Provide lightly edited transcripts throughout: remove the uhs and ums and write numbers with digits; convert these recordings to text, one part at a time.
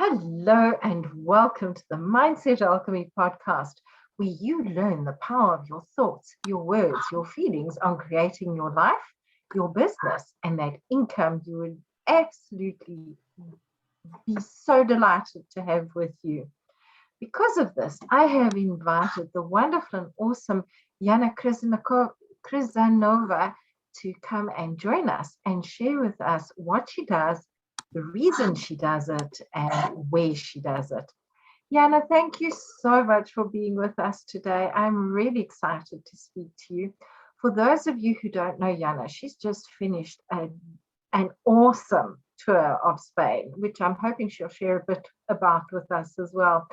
Hello and welcome to the Mindset Alchemy podcast, where you learn the power of your thoughts, your words, your feelings on creating your life, your business, and that income you would absolutely be so delighted to have with you. Because of this, I have invited the wonderful and awesome Jana Krizanova to come and join us and share with us what she does, the reason she does it, and where she does it. Jana, thank you so much for being with us today. I'm really excited to speak to you. For those of you who don't know Jana, she's just finished an awesome tour of Spain, which I'm hoping she'll share a bit about with us as well.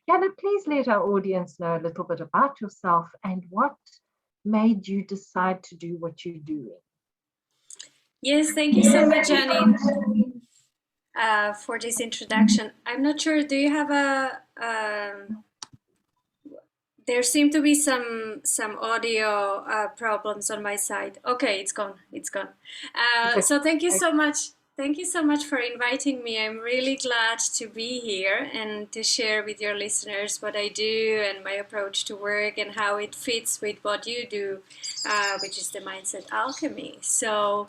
Jana, please let our audience know a little bit about yourself and what made you decide to do what you're doing. Yes, thank you so much, Janine, for this introduction. I'm not sure, do you have there seem to be some audio problems on my side. Okay, it's gone. So thank you so much. Thank you so much for inviting me. I'm really glad to be here and to share with your listeners what I do and my approach to work and how it fits with what you do, which is the Mindset Alchemy. So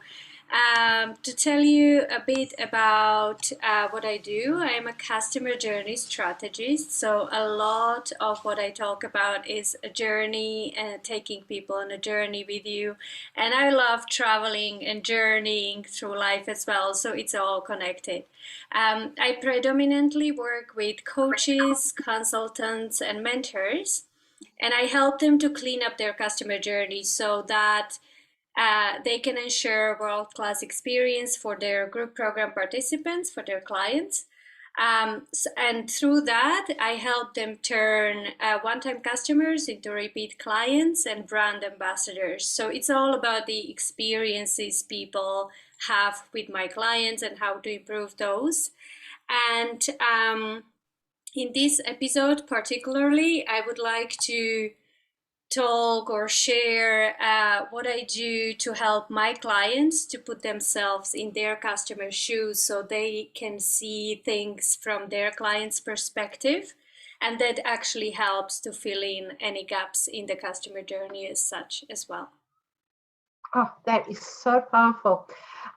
to tell you a bit about what I do, I am a customer journey strategist. So a lot of what I talk about is a journey and taking people on a journey with you. And I love traveling and journeying through life as well. So it's all connected. I predominantly work with coaches, consultants, and mentors. And I help them to clean up their customer journey so that they can ensure world-class experience for their group program participants, for their clients. And through that, I help them turn one-time customers into repeat clients and brand ambassadors. So it's all about the experiences people have with my clients and how to improve those. And in this episode particularly, I would like to talk or share what I do to help my clients to put themselves in their customer's shoes so they can see things from their client's perspective. And that actually helps to fill in any gaps in the customer journey as such as well. Oh, that is so powerful.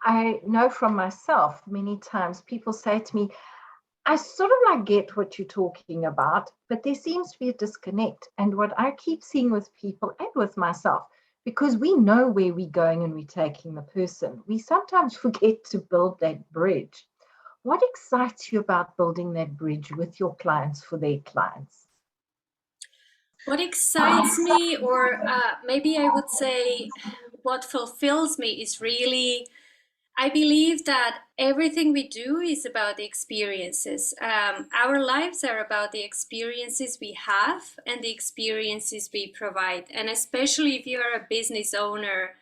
I know from myself, many times people say to me, I sort of like get what you're talking about, but there seems to be a disconnect. And what I keep seeing with people and with myself, because we know where we're going and we're taking the person, we sometimes forget to build that bridge. What excites you about building that bridge with your clients for their clients? What excites me, or maybe I would say what fulfills me, is really I believe that everything we do is about the experiences. Our lives are about the experiences we have and the experiences we provide. And especially if you are a business owner,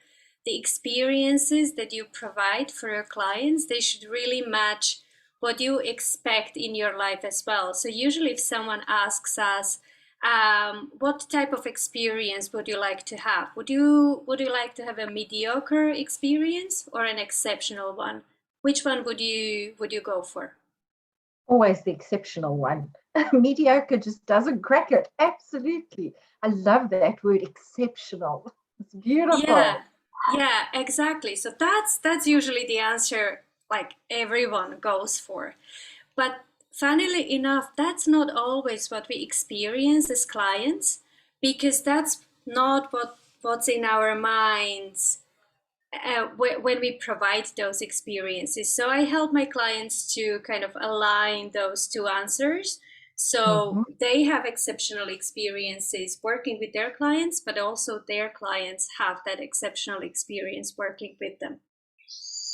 the experiences that you provide for your clients, they should really match what you expect in your life as well. So usually if someone asks us, what type of experience would you like to have? Would you like to have a mediocre experience or an exceptional one? Which one would you go for? Always the exceptional one. Mediocre just doesn't crack it. Absolutely. I love that word, exceptional. It's beautiful. Yeah, exactly. So that's usually the answer like everyone goes for. But funnily enough, that's not always what we experience as clients, because that's not what's in our minds when we provide those experiences. So I help my clients to kind of align those two answers. So they have exceptional experiences working with their clients, but also their clients have that exceptional experience working with them.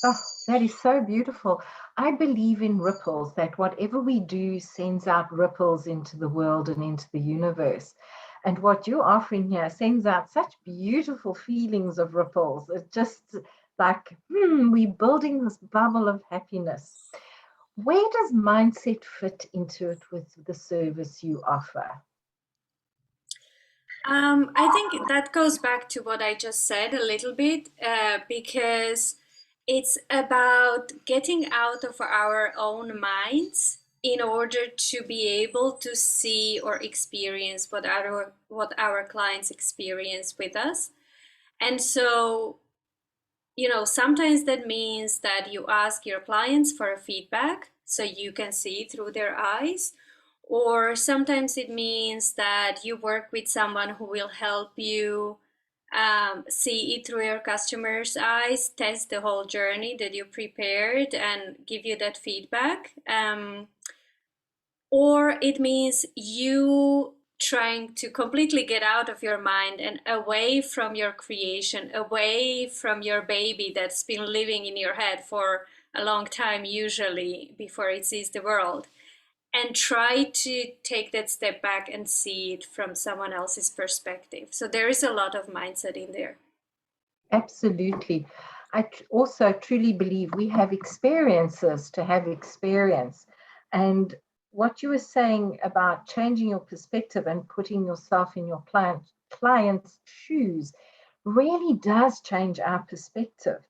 Oh, that is so beautiful. I believe in ripples, that whatever we do sends out ripples into the world and into the universe. And what you're offering here sends out such beautiful feelings of ripples. It's just like, we're building this bubble of happiness. Where does mindset fit into it with the service you offer? I think that goes back to what I just said a little bit, because it's about getting out of our own minds in order to be able to see or experience what our clients experience with us. And so, sometimes that means that you ask your clients for a feedback so you can see through their eyes. Or sometimes it means that you work with someone who will help you see it through your customer's eyes, test the whole journey that you prepared, and give you that feedback. Or it means you trying to completely get out of your mind and away from your creation, away from your baby that's been living in your head for a long time, usually before it sees the world, and try to take that step back and see it from someone else's perspective. So there is a lot of mindset in there. Absolutely. I also truly believe we have experiences to have experience. And what you were saying about changing your perspective and putting yourself in your client's shoes really does change our perspective.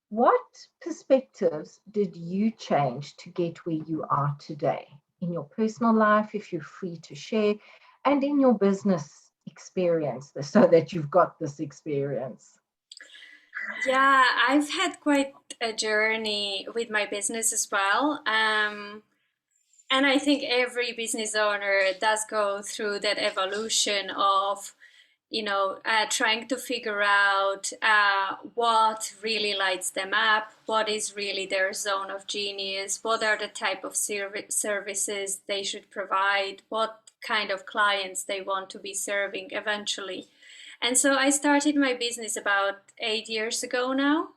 What perspectives did you change to get where you are today in your personal life, if you're free to share, and in your business experience, so that you've got this experience? Yeah, I've had quite a journey with my business as well. And I think every business owner does go through that evolution of, trying to figure out what really lights them up, what is really their zone of genius, what are the type of services they should provide, what kind of clients they want to be serving eventually. And so I started my business about 8 years ago now,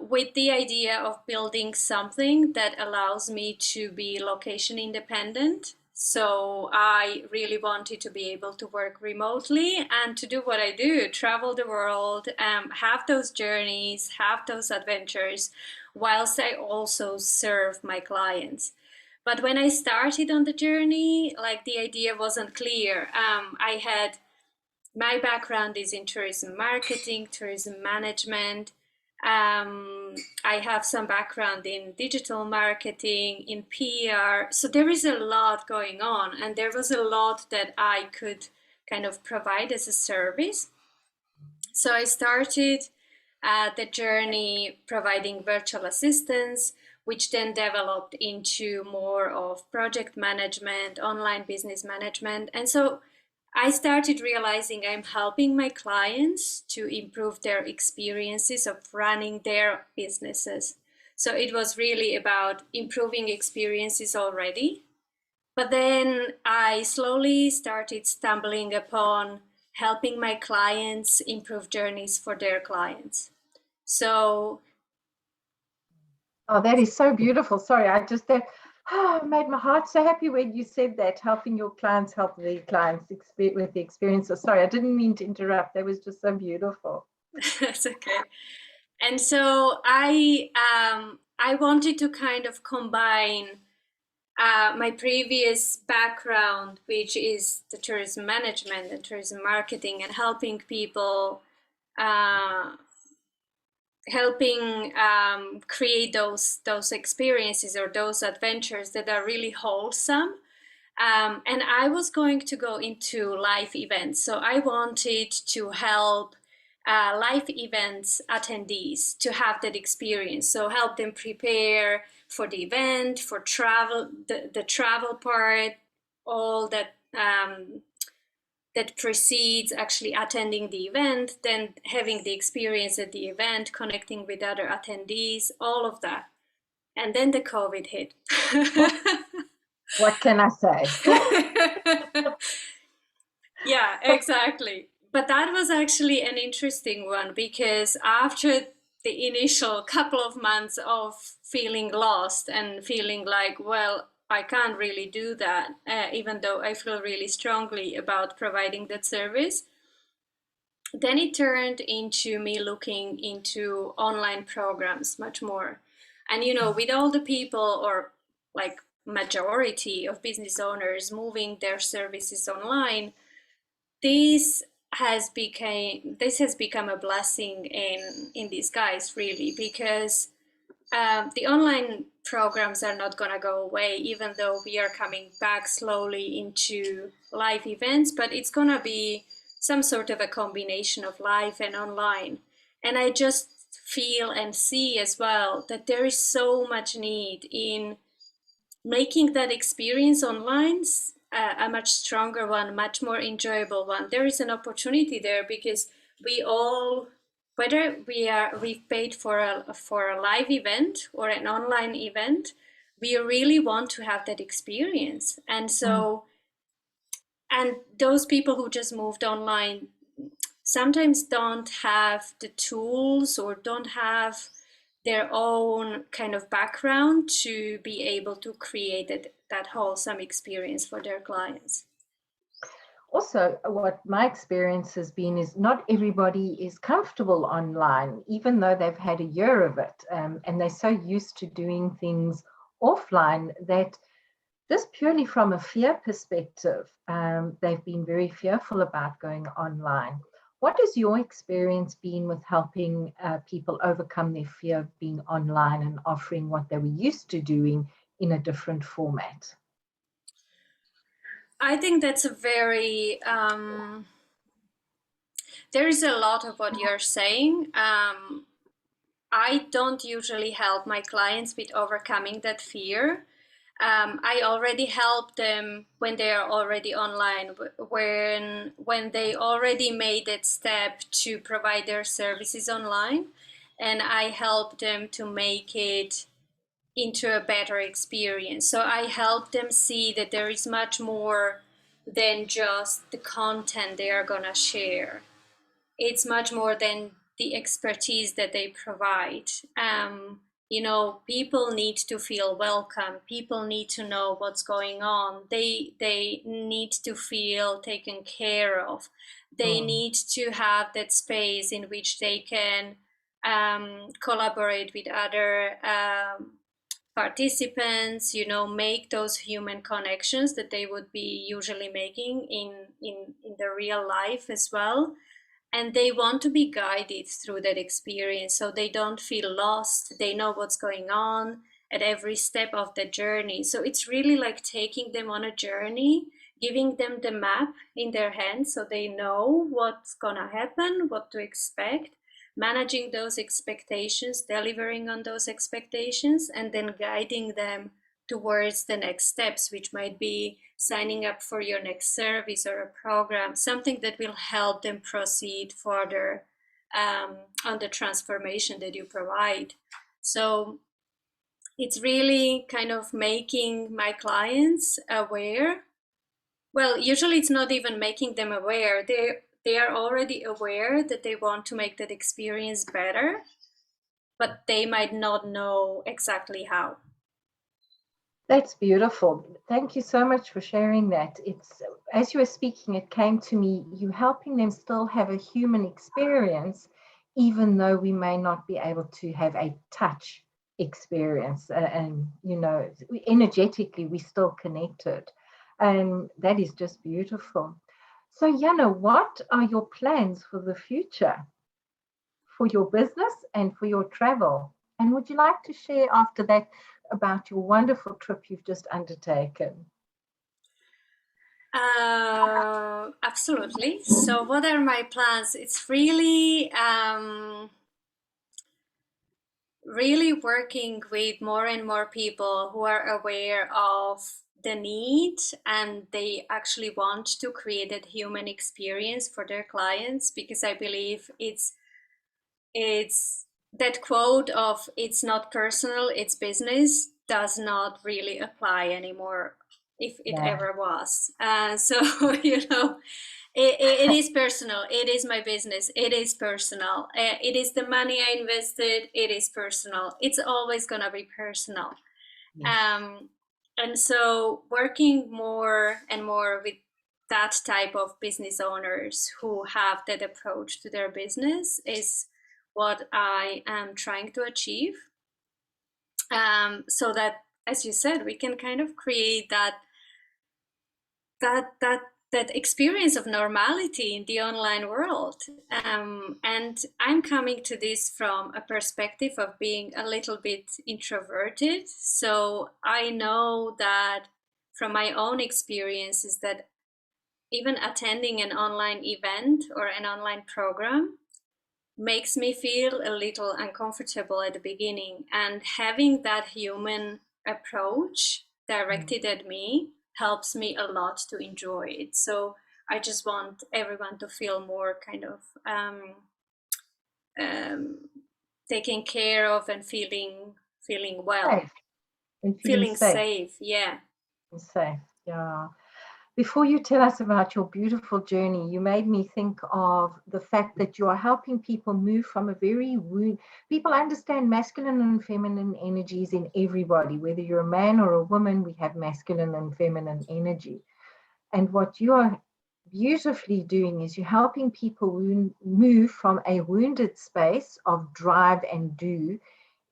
with the idea of building something that allows me to be location independent. So I really wanted to be able to work remotely and to do what I do, travel the world, have those journeys, have those adventures, whilst I also serve my clients. But when I started on the journey, like the idea wasn't clear. My background is in tourism marketing, tourism management. I have some background in digital marketing, in PR. So there is a lot going on, and there was a lot that I could kind of provide as a service. So I started the journey providing virtual assistants, which then developed into more of project management, online business management. And so I started realizing I'm helping my clients to improve their experiences of running their businesses. So it was really about improving experiences already. But then I slowly started stumbling upon helping my clients improve journeys for their clients. So Oh, that is so beautiful. Sorry, I just made my heart so happy when you said that, helping your clients help their clients with the experiences. Sorry, I didn't mean to interrupt. That was just so beautiful. that's okay. And so I wanted to kind of combine my previous background, which is the tourism management and tourism marketing, and helping people, uh, helping create those experiences or those adventures that are really wholesome. And I was going to go into live events, so I wanted to help live events attendees to have that experience. So help them prepare for the event, for travel, the travel part, all that that precedes actually attending the event, then having the experience at the event, connecting with other attendees, all of that. And then the COVID hit. What can I say? Yeah, exactly. But that was actually an interesting one, because after the initial couple of months of feeling lost and feeling like, well, I can't really do that, even though I feel really strongly about providing that service, then it turned into me looking into online programs much more. And, with all the people, or like majority of business owners moving their services online, this this has become a blessing in disguise, really, because the online programs are not going to go away, even though we are coming back slowly into live events, but it's going to be some sort of a combination of live and online. And I just feel and see as well that there is so much need in making that experience online a much stronger one, much more enjoyable one. There is an opportunity there because we all, whether we've paid for a live event or an online event, we really want to have that experience. And so, and those people who just moved online sometimes don't have the tools or don't have their own kind of background to be able to create that wholesome experience for their clients. Also, what my experience has been is not everybody is comfortable online, even though they've had a year of it, and they're so used to doing things offline that just purely from a fear perspective, they've been very fearful about going online. What has your experience been with helping people overcome their fear of being online and offering what they were used to doing in a different format? I think that's a very, there is a lot of what you're saying. I don't usually help my clients with overcoming that fear. I already help them when they are already online, when they already made that step to provide their services online, and I help them to make it into a better experience. So I help them see that there is much more than just the content they are gonna share. It's much more than the expertise that they provide. People need to feel welcome. People need to know what's going on. They need to feel taken care of. They need to have that space in which they can collaborate with other participants, make those human connections that they would be usually making in the real life as well. And they want to be guided through that experience so they don't feel lost. They know what's going on at every step of the journey. So it's really like taking them on a journey, giving them the map in their hands so they know what's gonna happen, what to expect, managing those expectations, delivering on those expectations, and then guiding them towards the next steps, which might be signing up for your next service or a program, something that will help them proceed further on the transformation that you provide. So it's really kind of making my clients aware. Well, usually it's not even making them aware. They are already aware that they want to make that experience better, but they might not know exactly how. That's beautiful. Thank you so much for sharing that. It's, as you were speaking, it came to me, you helping them still have a human experience, even though we may not be able to have a touch experience. And, energetically, we still connected. And that is just beautiful. So, Jana, what are your plans for the future, for your business and for your travel? And would you like to share after that about your wonderful trip you've just undertaken? Absolutely. So what are my plans? It's really really working with more and more people who are aware of the need and they actually want to create a human experience for their clients, because I believe it's that quote of "it's not personal, it's business" does not really apply anymore, if it ever was. So it is personal. It is my business. It is personal. It is the money I invested. It is personal. It's always gonna be personal. And so working more and more with that type of business owners who have that approach to their business is what I am trying to achieve. So that, as you said, we can kind of create that that experience of normality in the online world. And I'm coming to this from a perspective of being a little bit introverted. So I know that from my own experiences that even attending an online event or an online program makes me feel a little uncomfortable at the beginning. And having that human approach directed at me helps me a lot to enjoy it. So I just want everyone to feel more kind of taken care of and feeling well, Safe. And feeling safe. safe. Yeah. Safe. Yeah. Before you tell us about your beautiful journey, you made me think of the fact that you are helping people move from a very people understand masculine and feminine energies in everybody, whether you're a man or a woman, we have masculine and feminine energy. And what you are beautifully doing is you're helping people move from a wounded space of drive and do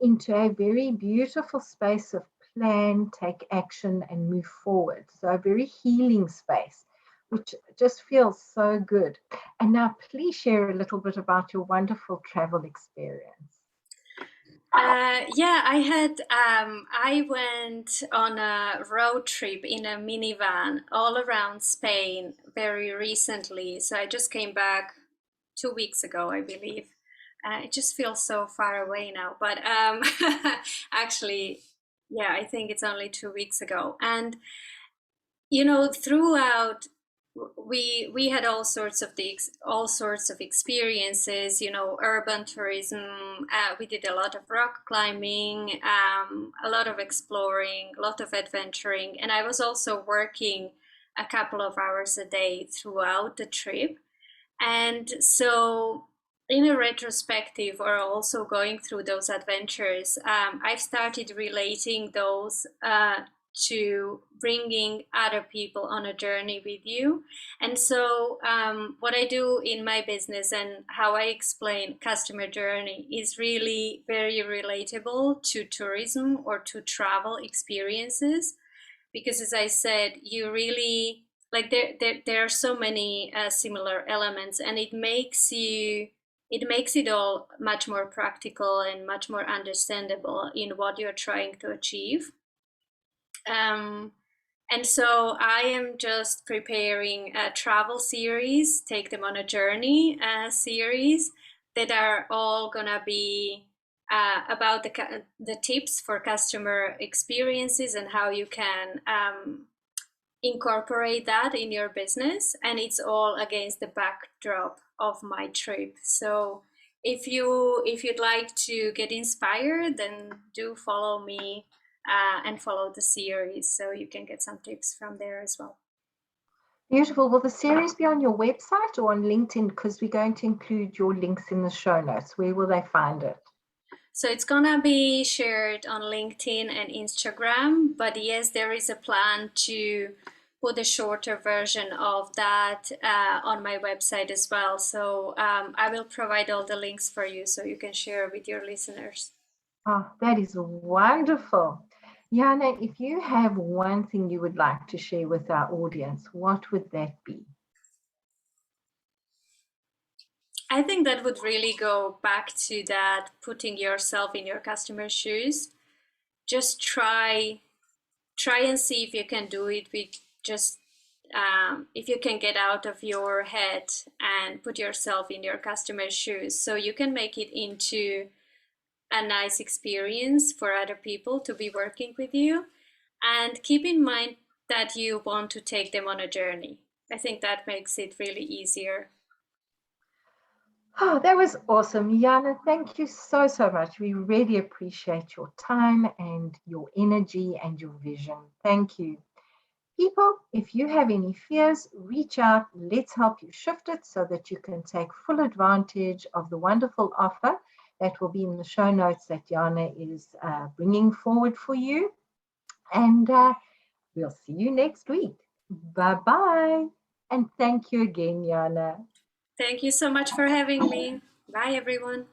into a very beautiful space of plan, take action, and move forward. So a very healing space, which just feels so good. And now please share a little bit about your wonderful travel experience. Yeah, I went on a road trip in a minivan all around Spain very recently. So I just came back 2 weeks ago, I believe. It just feels so far away now, but actually, yeah, I think it's only 2 weeks ago. And throughout we had all sorts of experiences, urban tourism. We did a lot of rock climbing, a lot of exploring, a lot of adventuring, and I was also working a couple of hours a day throughout the trip. And so in a retrospective, or also going through those adventures, I've started relating those to bringing other people on a journey with you. And so what I do in my business and how I explain customer journey is really very relatable to tourism or to travel experiences, because as I said, you really like there are so many similar elements, and it makes it all much more practical and much more understandable in what you're trying to achieve. And so I am just preparing a travel series, Take Them on a Journey series, that are all gonna be about the tips for customer experiences and how you can incorporate that in your business. And it's all against the backdrop of my trip. So if you'd like to get inspired, then do follow me and follow the series, so you can get some tips from there as well. Beautiful. Will the series be on your website or on LinkedIn? Because we're going to include your links in the show notes. Where will they find it? So it's gonna be shared on LinkedIn and Instagram, but yes, there is a plan to put a shorter version of that on my website as well. So I will provide all the links for you so you can share with your listeners. Oh, that is wonderful. Jana, if you have one thing you would like to share with our audience, what would that be? I think that would really go back to that, putting yourself in your customer's shoes. Just try and see if you can do it with just if you can get out of your head and put yourself in your customer's shoes, so you can make it into a nice experience for other people to be working with you. And keep in mind that you want to take them on a journey. I think that makes it really easier. Oh, that was awesome. Jana, thank you so, so much. We really appreciate your time and your energy and your vision. Thank you. People, if you have any fears, reach out. Let's help you shift it so that you can take full advantage of the wonderful offer that will be in the show notes that Jana is bringing forward for you. And we'll see you next week. Bye-bye. And thank you again, Jana. Thank you so much for having me. Bye, everyone.